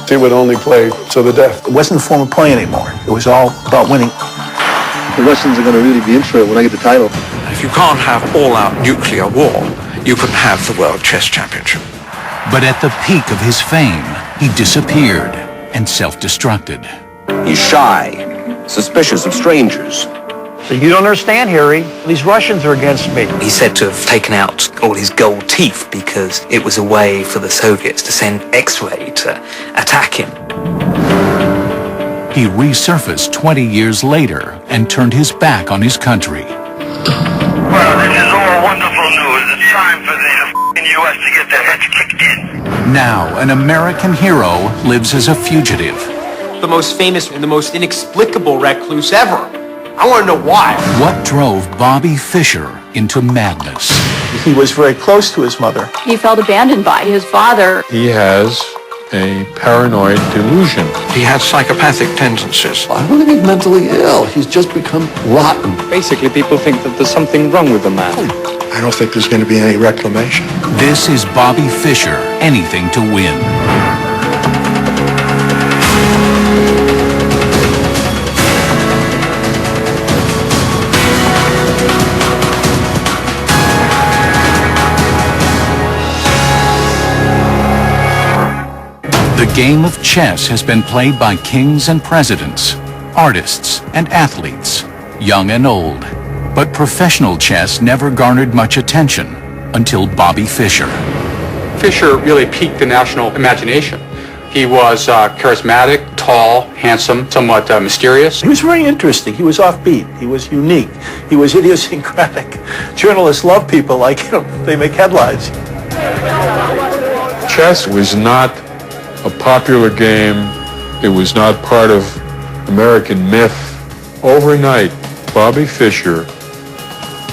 He would only play to the death. It wasn't a form of play anymore. It was all about winning. The Russians are going to really be in for it when I get the title. If you can't have all-out nuclear war, you can have the World Chess Championship. But at the peak of his fame, he disappeared and self-destructed. He's shy, suspicious of strangers. You don't understand, Harry. These Russians are against me. He's said to have taken out all his gold teeth because it was a way for the Soviets to send X-ray to attack him. He resurfaced 20 years later and turned his back on his country. Well, this is all wonderful news. It's time for the U.S. to get their heads kicked in. Now, an American hero lives as a fugitive. The most famous and the most inexplicable recluse ever. I want to know why. What drove Bobby Fischer into madness? He was very close to his mother. He felt abandoned by his father. He has a paranoid delusion. He had psychopathic tendencies. I don't think he's mentally ill. He's just become rotten. Basically, people think that there's something wrong with the man. I don't think there's going to be any reclamation. This is Bobby Fischer, Anything to Win. The game of chess has been played by kings and presidents, artists and athletes, young and old. But professional chess never garnered much attention until Bobby Fischer. Fischer really piqued the national imagination. He was charismatic, tall, handsome, somewhat mysterious. He was very interesting. He was offbeat. He was unique. He was idiosyncratic. Journalists love people like him. They make headlines. Chess was not a popular game. It was not part of American myth. Overnight, Bobby Fischer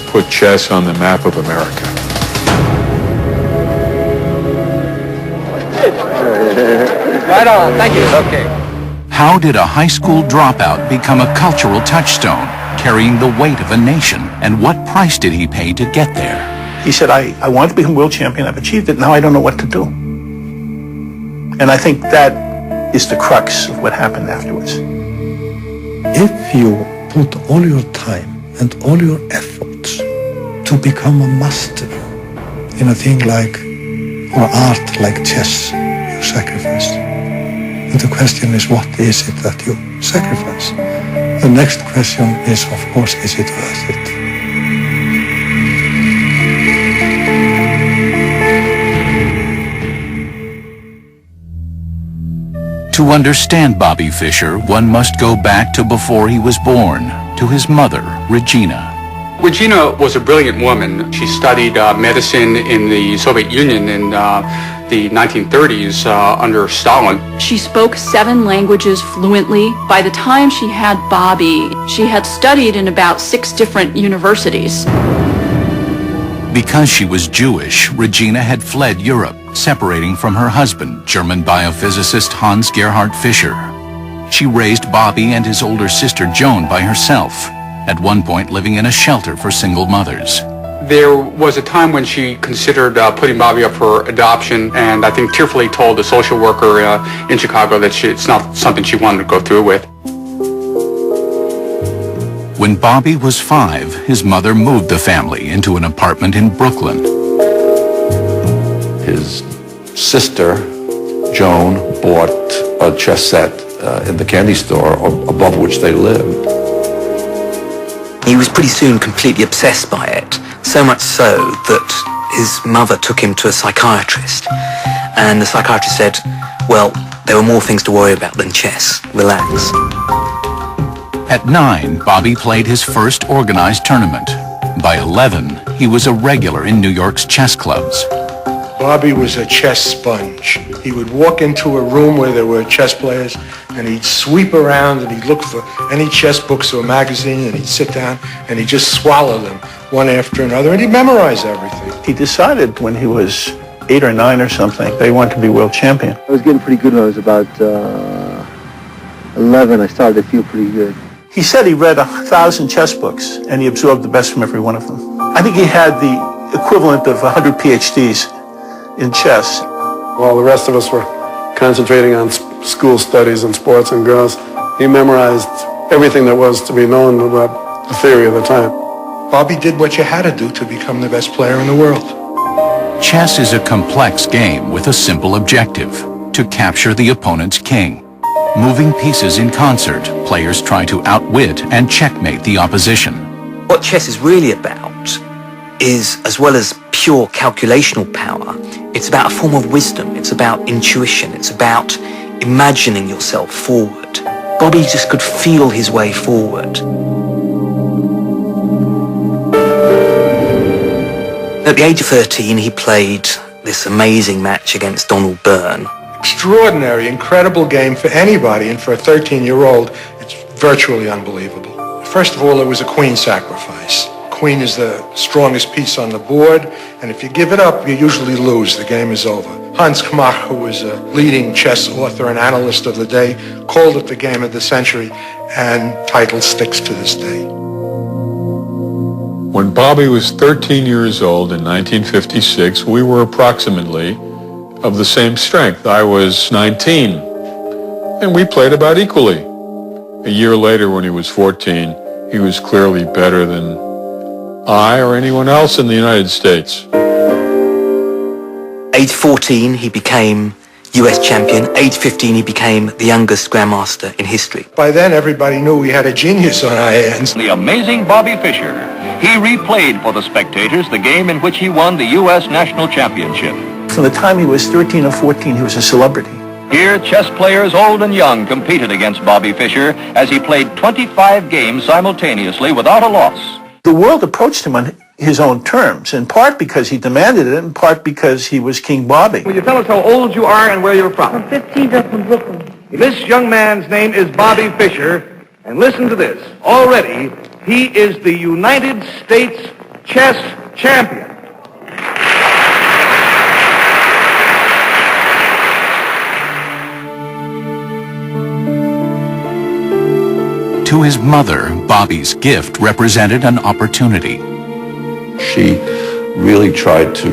put chess on the map of America. Right on, thank you. Okay. How did a high school dropout become a cultural touchstone, carrying the weight of a nation? And what price did he pay to get there? He said, I wanted to become world champion. I've achieved it. Now I don't know what to do. And I think that is the crux of what happened afterwards. If you put all your time and all your efforts to become a master in a thing like, or art like chess, you sacrifice. And the question is, what is it that you sacrifice? The next question is, of course, is it worth it? To understand Bobby Fischer, one must go back to before he was born, to his mother, Regina. Regina was a brilliant woman. She studied medicine in the Soviet Union in the 1930s under Stalin. She spoke 7 languages fluently. By the time she had Bobby, she had studied in about 6 different universities. Because she was Jewish, Regina had fled Europe, separating from her husband, German biophysicist Hans Gerhard Fischer. She raised Bobby and his older sister Joan by herself, at one point living in a shelter for single mothers. There was a time when she considered putting Bobby up for adoption, and I think tearfully told the social worker in Chicago that it's not something she wanted to go through with. When Bobby was 5, his mother moved the family into an apartment in Brooklyn. His sister, Joan, bought a chess set in the candy store above which they lived. He was pretty soon completely obsessed by it, so much so that his mother took him to a psychiatrist. And the psychiatrist said, well, there were more things to worry about than chess. Relax. At 9, Bobby played his first organized tournament. By 11, he was a regular in New York's chess clubs. Bobby was a chess sponge. He would walk into a room where there were chess players, and he'd sweep around and he'd look for any chess books or magazine, and he'd sit down and he'd just swallow them one after another, and he'd memorize everything. He decided when he was 8 or 9 or something, they wanted to be world champion. I was getting pretty good when I was about 11. I started to feel pretty good. He said he read 1,000 chess books, and he absorbed the best from every one of them. I think he had the equivalent of 100 PhDs in chess. While the rest of us were concentrating on school studies and sports and girls. He memorized everything that was to be known about the theory of the time. Bobby did what you had to do to become the best player in the world. Chess is a complex game with a simple objective: to capture the opponent's king. Moving pieces in concert, players try to outwit and checkmate the opposition. What chess is really about is, as well as pure calculational power, it's about a form of wisdom, it's about intuition, it's about imagining yourself forward. Bobby just could feel his way forward. At the age of 13, he played this amazing match against Donald Byrne. Extraordinary, incredible game for anybody, and for a 13-year-old, it's virtually unbelievable. First of all, it was a queen sacrifice. Queen is the strongest piece on the board, and if you give it up, you usually lose. The game is over. Hans Kmach, who was a leading chess author and analyst of the day, called it the game of the century, and title sticks to this day. When Bobby was 13 years old in 1956, we were approximately of the same strength. I was 19, and we played about equally. A year later, when he was 14, he was clearly better than I or anyone else in the United States. Age 14, he became US champion. Age 15, he became the youngest grandmaster in history. By then, everybody knew we had a genius on our hands. The amazing Bobby Fischer. He replayed for the spectators the game in which he won the U.S. National Championship. From the time he was 13 or 14, he was a celebrity. Here, chess players old and young competed against Bobby Fischer as he played 25 games simultaneously without a loss. The world approached him on his own terms, in part because he demanded it, in part because he was King Bobby. Will you tell us how old you are and where you're from? I'm 15, up from Brooklyn. This young man's name is Bobby Fischer, and listen to this. Already, he is the United States chess champion. To his mother, Bobby's gift represented an opportunity. She really tried to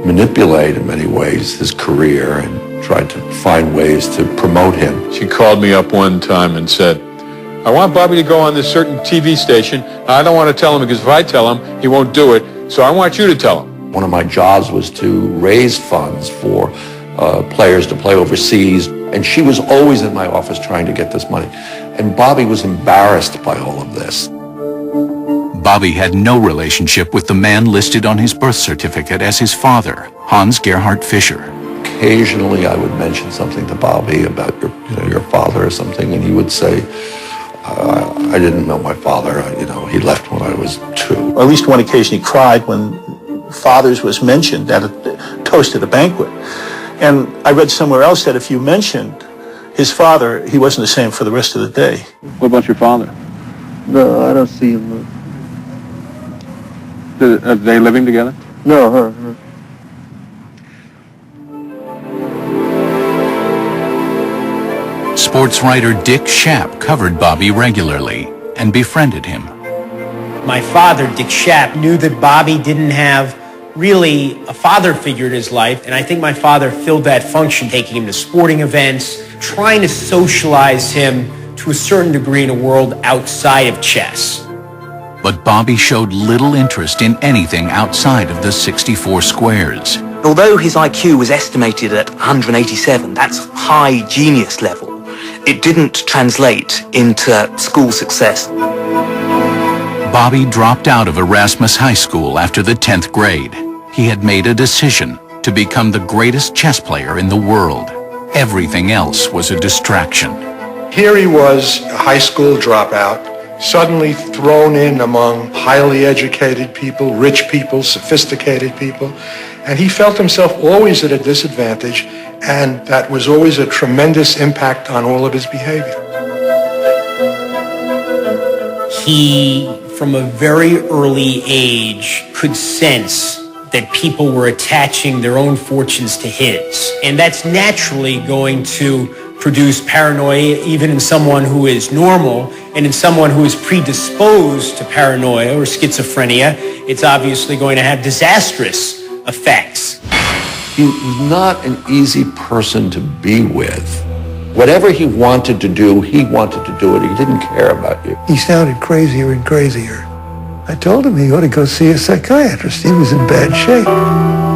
manipulate, in many ways, his career and tried to find ways to promote him. She called me up one time and said, I want Bobby to go on this certain TV station. I don't want to tell him because if I tell him, he won't do it. So I want you to tell him. One of my jobs was to raise funds for players to play overseas. And she was always in my office trying to get this money. And Bobby was embarrassed by all of this. Bobby had no relationship with the man listed on his birth certificate as his father, Hans Gerhard Fischer. Occasionally I would mention something to Bobby about your father or something, and he would say, I didn't know my father. He left when I was 2. Or at least one occasion he cried when fathers was mentioned at a toast at a banquet. And I read somewhere else that if you mentioned his father, he wasn't the same for the rest of the day. What about your father? No, I don't see him. Are they living together? No, her. Sports writer Dick Schaap covered Bobby regularly and befriended him. My father, Dick Schaap, knew that Bobby didn't have really a father figure in his life, and I think my father filled that function, taking him to sporting events, trying to socialize him to a certain degree in a world outside of chess. But Bobby showed little interest in anything outside of the 64 squares. Although his IQ was estimated at 187, that's high genius level, it didn't translate into school success. Bobby dropped out of Erasmus High School after the 10th grade. He had made a decision to become the greatest chess player in the world. Everything else was a distraction. Here he was, a high school dropout, suddenly thrown in among highly educated people, rich people, sophisticated people, and he felt himself always at a disadvantage, and that was always a tremendous impact on all of his behavior. He, from a very early age, could sense that people were attaching their own fortunes to his. And that's naturally going to produce paranoia even in someone who is normal, and in someone who is predisposed to paranoia or schizophrenia, it's obviously going to have disastrous effects. He was not an easy person to be with. Whatever he wanted to do, he wanted to do it. He didn't care about you. He sounded crazier and crazier. I told him he ought to go see a psychiatrist. He was in bad shape.